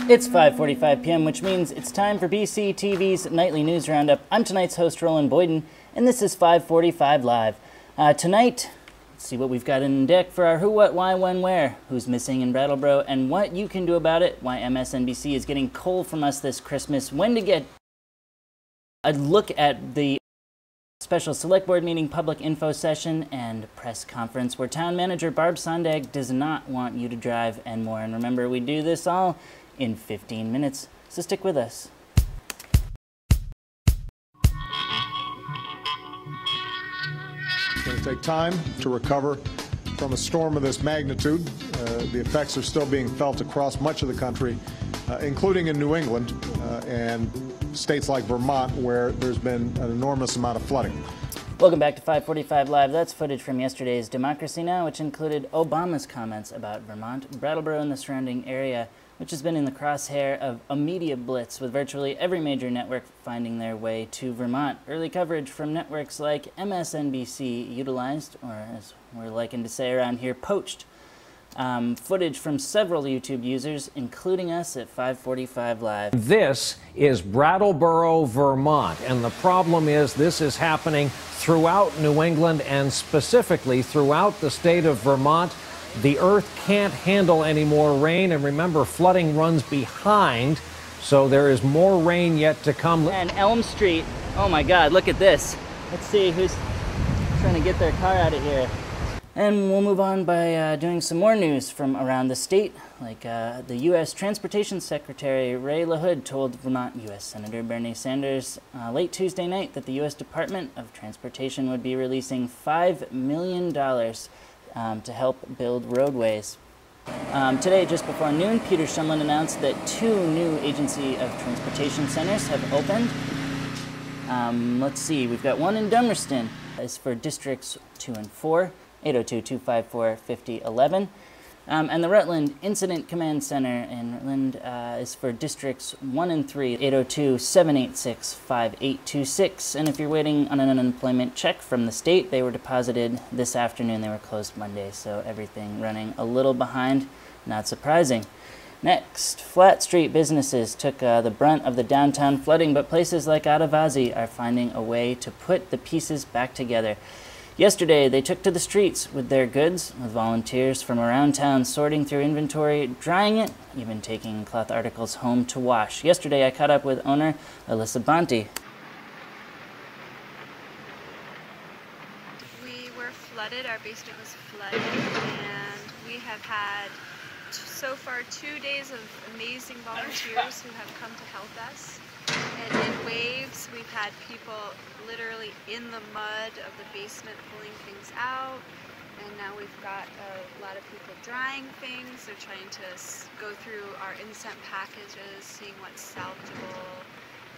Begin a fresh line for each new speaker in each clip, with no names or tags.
It's 5:45 p.m., which means it's time for BC TV's Nightly News Roundup. I'm tonight's host, Roland Boyden, and this is 5:45 Live. Tonight, let's see what we've got in deck for our who, what, why, when, where, who's missing in Brattleboro, and what you can do about it, why MSNBC is getting coal from us this Christmas, when to get a look at the special select board meeting public info session and press conference where town manager Barb Sondag does not want you to drive, and more. And remember, we do this all in 15 minutes, so stick with us.
It's going to take time to recover from a storm of this magnitude. The effects are still being felt across much of the country, including in New England and states like Vermont, where there's been an enormous amount of flooding.
Welcome back to 5:45 Live. That's footage from yesterday's Democracy Now!, which included Obama's comments about Vermont, Brattleboro, and the surrounding area, which has been in the crosshair of a media blitz, with virtually every major network finding their way to Vermont. Early coverage from networks like MSNBC utilized, or as we're likened to say around here, poached, footage from several YouTube users, including us at 5:45 Live.
This is Brattleboro, Vermont, and the problem is this is happening throughout New England and specifically throughout the state of Vermont. The earth can't handle any more rain, and remember, flooding runs behind, so there is more rain yet to come.
And Elm Street, oh my God, look at this. Let's see who's trying to get their car out of here. And we'll move on by doing some more news from around the state, like the U.S. Transportation Secretary Ray LaHood told Vermont U.S. Senator Bernie Sanders late Tuesday night that the U.S. Department of Transportation would be releasing $5 million to help build roadways. Today, just before noon, Peter Shumlin announced that 2 new Agency of Transportation centers have opened. Let's see, we've got one in Dummerston. It's for Districts 2 and 4. 802-254-5011. And the Rutland Incident Command Center in Rutland is for Districts 1 and 3, 802-786-5826. And if you're waiting on an unemployment check from the state, they were deposited this afternoon. They were closed Monday, so everything running a little behind. Not surprising. Next, Flat Street businesses took the brunt of the downtown flooding, but places like Adivasi are finding a way to put the pieces back together. Yesterday, they took to the streets with their goods, with volunteers from around town sorting through inventory, drying it, even taking cloth articles home to wash. Yesterday, I caught up with owner Alyssa Bonte.
We were flooded, our basement was flooded, and we have had so far 2 days of amazing volunteers who have come to help us. And in waves, we've had people literally in the mud of the basement pulling things out. And now we've got a lot of people drying things. They're trying to go through our in-sent packages, seeing what's salvageable,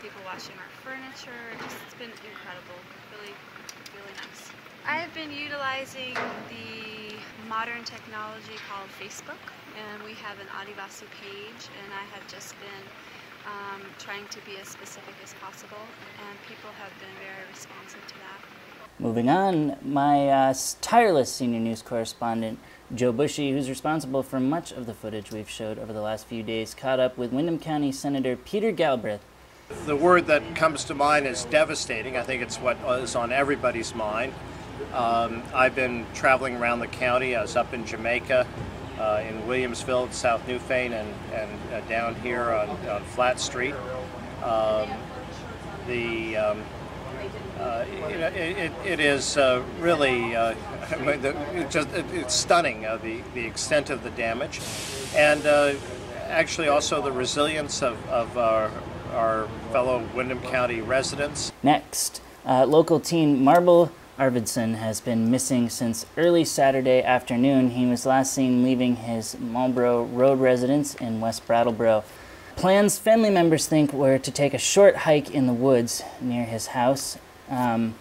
people washing our furniture. It's been incredible, really, really nice. I have been utilizing the modern technology called Facebook, and we have an Adivasi page, and I have just been trying to be as specific as possible, and people have been very responsive to that.
Moving on, my tireless senior news correspondent, Joe Bushy, who's responsible for much of the footage we've showed over the last few days, caught up with Windham County Senator Peter Galbraith.
The word that comes to mind is devastating. I think it's what is on everybody's mind. I've been traveling around the county. I was up in Jamaica, in Williamsville, South Newfane, and down here on Flat Street. It is really it's stunning, the extent of the damage, and actually also the resilience of our fellow Windham County residents.
Next, local teen Marble Arvidsson has been missing since early Saturday afternoon. He was last seen leaving his Marlborough Road residence in West Brattleboro. Plans family members think were to take a short hike in the woods near his house. There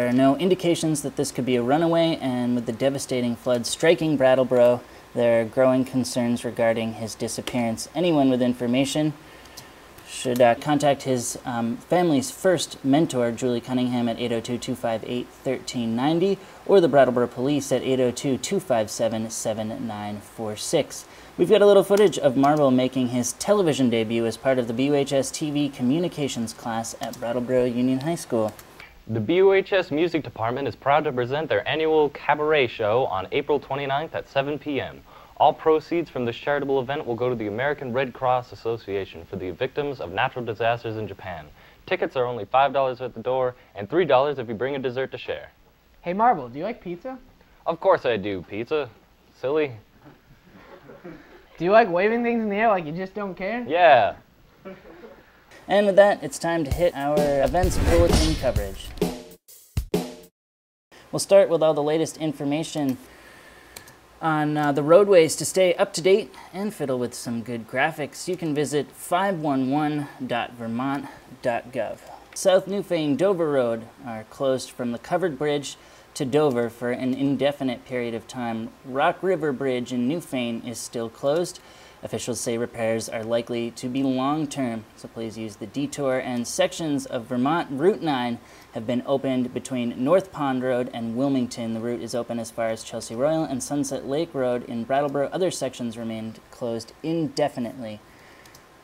are no indications that this could be a runaway, and with the devastating flood striking Brattleboro, there are growing concerns regarding his disappearance. Anyone with information should contact his family's first mentor, Julie Cunningham, at 802-258-1390, or the Brattleboro Police at 802-257-7946. We've got a little footage of Marble making his television debut as part of the BUHS TV communications class at Brattleboro Union High School.
The BUHS Music Department is proud to present their annual cabaret show on April 29th at 7 p.m. All proceeds from this charitable event will go to the American Red Cross Association for the victims of natural disasters in Japan. Tickets are only $5 at the door and $3 if you bring a dessert to share.
Hey Marble, do you like pizza?
Of course I do, pizza. Silly.
Do you like waving things in the air like you just don't care?
Yeah.
And with that, it's time to hit our events bulletin coverage. We'll start with all the latest information on the roadways. To stay up to date and fiddle with some good graphics, you can visit 511.vermont.gov. South Newfane Dover Road are closed from the covered bridge to Dover for an indefinite period of time. Rock River Bridge in Newfane is still closed. Officials say repairs are likely to be long-term, so please use the detour. And sections of Vermont Route 9 have been opened between North Pond Road and Wilmington. The route is open as far as Chelsea Royal and Sunset Lake Road in Brattleboro. Other sections remained closed indefinitely.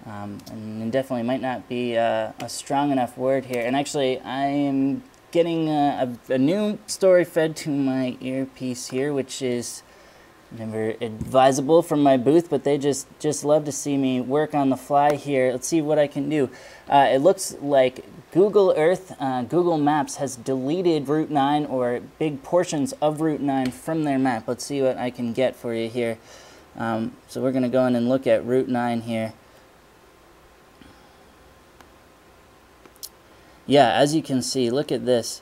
And indefinitely might not be a strong enough word here. And actually, I am getting a new story fed to my earpiece here, which is never advisable from my booth, but they just love to see me work on the fly here. Let's see what I can do. It looks like Google Earth, Google Maps has deleted Route 9 or big portions of Route 9 from their map. Let's see what I can get for you here. So we're going to go in and look at Route 9 here. Yeah, as you can see, look at this.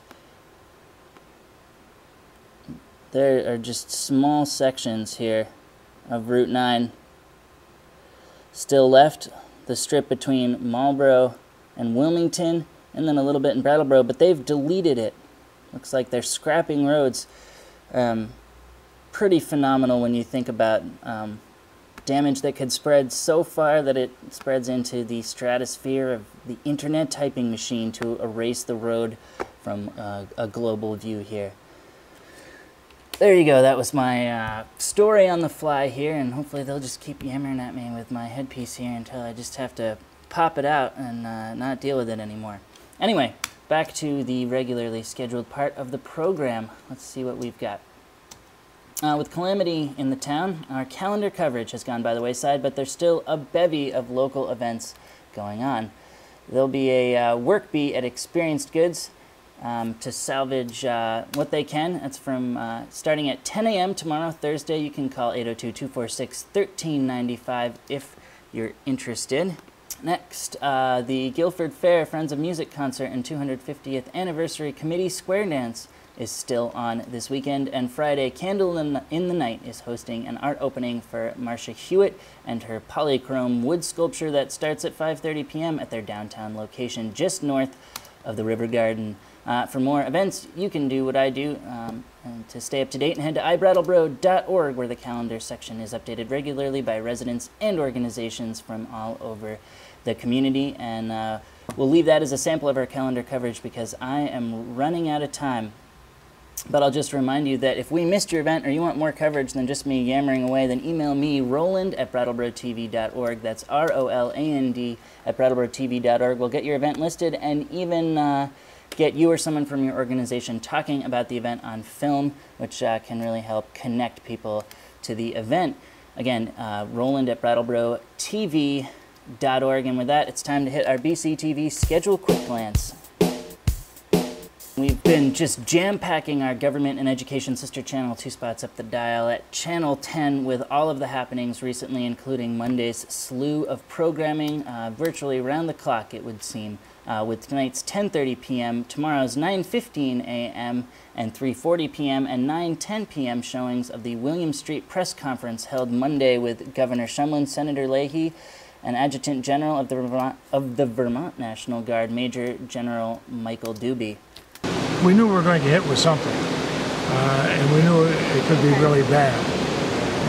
There are just small sections here of Route 9 still left. The strip between Marlboro and Wilmington, and then a little bit in Brattleboro, but they've deleted it. Looks like they're scrapping roads. Pretty phenomenal when you think about damage that could spread so far that it spreads into the stratosphere of the internet typing machine to erase the road from a global view here. There you go. That was my story on the fly here, and hopefully they'll just keep yammering at me with my headpiece here until I just have to pop it out and not deal with it anymore. Anyway, back to the regularly scheduled part of the program. Let's see what we've got. With calamity in the town, our calendar coverage has gone by the wayside, but there's still a bevy of local events going on. There'll be a work bee at Experienced Goods to salvage what they can. That's from starting at 10 a.m. tomorrow, Thursday. You can call 802-246-1395 if you're interested. Next, the Guilford Fair Friends of Music concert and 250th Anniversary Committee Square Dance is still on this weekend, and Friday, Candle in the Night is hosting an art opening for Marcia Hewitt and her polychrome wood sculpture that starts at 5:30 p.m. at their downtown location just north of the River Garden. For more events, you can do what I do and to stay up to date and head to ibrattleboro.org, where the calendar section is updated regularly by residents and organizations from all over the community. And we'll leave that as a sample of our calendar coverage because I am running out of time. But I'll just remind you that if we missed your event or you want more coverage than just me yammering away, then email me, roland@brattleboro.tv.org. That's ROLAND at brattleboro.tv.org. We'll get your event listed and even get you or someone from your organization talking about the event on film, which can really help connect people to the event. Again, roland@brattleboro.tv.org. And with that, it's time to hit our BCTV schedule quick glance. We've been just jam-packing our government and education sister channel 2 spots up the dial at Channel 10 with all of the happenings recently, including Monday's slew of programming virtually around the clock, it would seem, with tonight's 10:30 p.m., tomorrow's 9:15 a.m., and 3:40 p.m., and 9:10 p.m. showings of the William Street press conference held Monday with Governor Shumlin, Senator Leahy, and Adjutant General of the Vermont National Guard, Major General Michael Doobie.
We knew we were going to get hit with something, and we knew it could be really bad.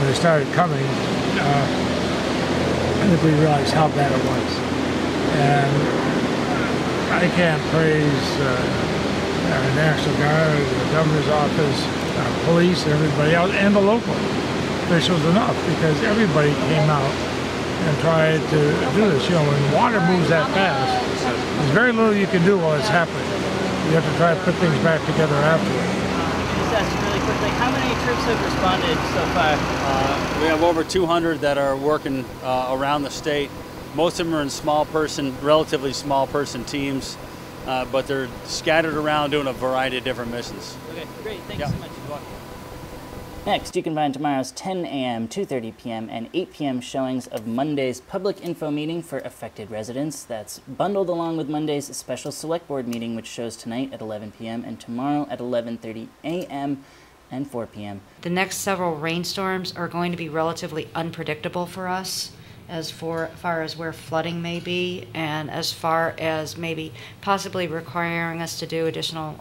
When it started coming, I think we realized how bad it was. And I can't praise our National Guard, the Governor's Office, our police, and everybody else, and the local officials enough, because everybody came out and tried to do this. You know, when water moves that fast, there's very little you can do while it's happening. You have to try to put things back together afterwards.
Just ask really quickly, how many troops have responded so far?
We have over 200 that are working around the state. Most of them are in relatively small person teams, but they're scattered around doing a variety of different missions.
Okay, great. Thank you so much. Next, you can find tomorrow's 10 a.m., 2:30 p.m., and 8 p.m. showings of Monday's public info meeting for affected residents. That's bundled along with Monday's special select board meeting, which shows tonight at 11 p.m. and tomorrow at 11:30 a.m. and 4 p.m.
The next several rainstorms are going to be relatively unpredictable for us, as far as where flooding may be, and as far as maybe possibly requiring us to do additional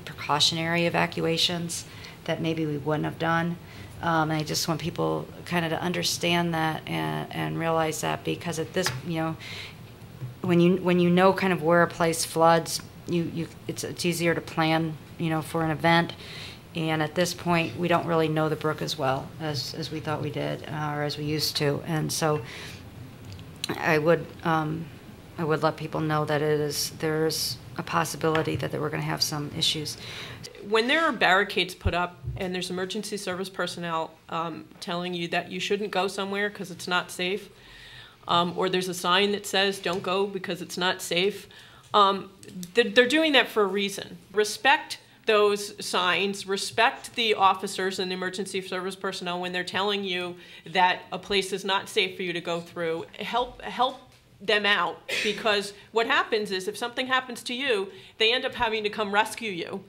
precautionary evacuations that maybe we wouldn't have done. And I just want people kind of to understand that and realize that, because at this, you know, when you know kind of where a place floods, it's easier to plan, you know, for an event. And at this point, we don't really know the brook as well as we thought we did, or as we used to. And so I would let people know that there's a possibility that we're going to have some issues.
When there are barricades put up and there's emergency service personnel telling you that you shouldn't go somewhere because it's not safe, or there's a sign that says don't go because it's not safe, they're doing that for a reason. Respect those signs, respect the officers and the emergency service personnel when they're telling you that a place is not safe for you to go through. Help them out, because what happens is if something happens to you, they end up having to come rescue you.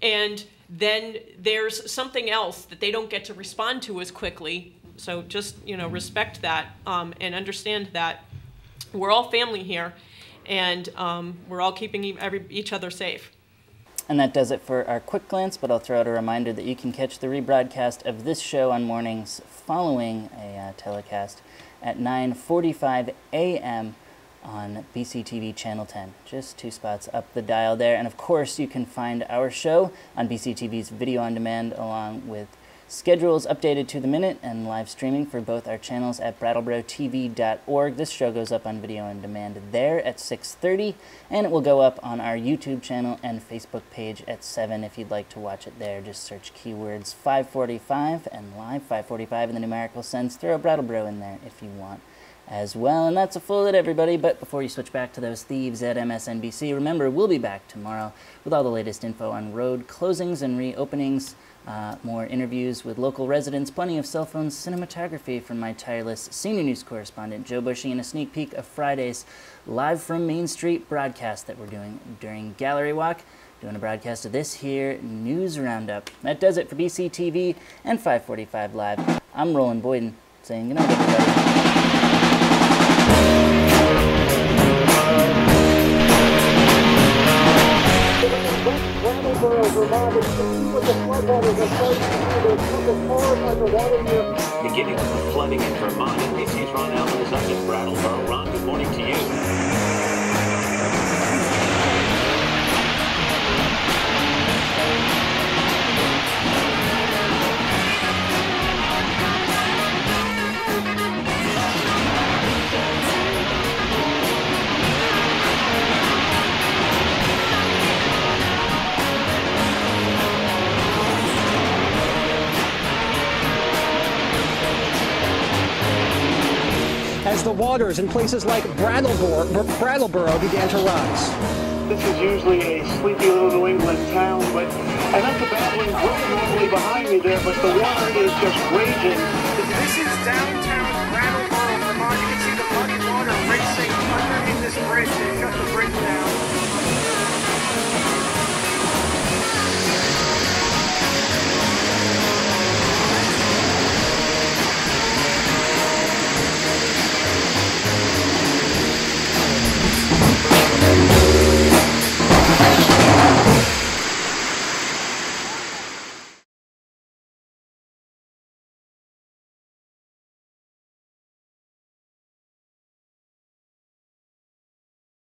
And then there's something else that they don't get to respond to as quickly. So just, you know, respect that and understand that we're all family here, and we're all keeping each other safe.
And that does it for our quick glance, but I'll throw out a reminder that you can catch the rebroadcast of this show on mornings following a telecast at 9:45 a.m. on BCTV Channel 10. Just 2 spots up the dial there. And of course, you can find our show on BCTV's Video On Demand, along with schedules updated to the minute and live streaming for both our channels at BrattleboroTV.org. This show goes up on Video On Demand there at 6:30, and it will go up on our YouTube channel and Facebook page at 7 if you'd like to watch it there. Just search keywords 545 and live 545 in the numerical sense. Throw Brattleboro in there if you want as well. And that's a full it, everybody. But before you switch back to those thieves at MSNBC, remember, we'll be back tomorrow with all the latest info on road closings and reopenings, more interviews with local residents, plenty of cell phone cinematography from my tireless senior news correspondent Joe Bushy, and a sneak peek of Friday's live from Main Street broadcast that we're doing during Gallery Walk, doing a broadcast of this here News Roundup. That does it for BCTV and 545 Live. I'm Roland Boyden, saying good night, everybody.
Beginning with the flooding in Vermont, NBC's Ron Allen is up in Brattleboro. Ron, good morning to you.
As the waters in places like Brattleboro began to rise.
This is usually a sleepy little New England town, but I like the babbling brook normally behind me there, but the water is just raging. This is downtown Brattleboro, Vermont. You can see the muddy water racing underneath this bridge. They shut the bridge down.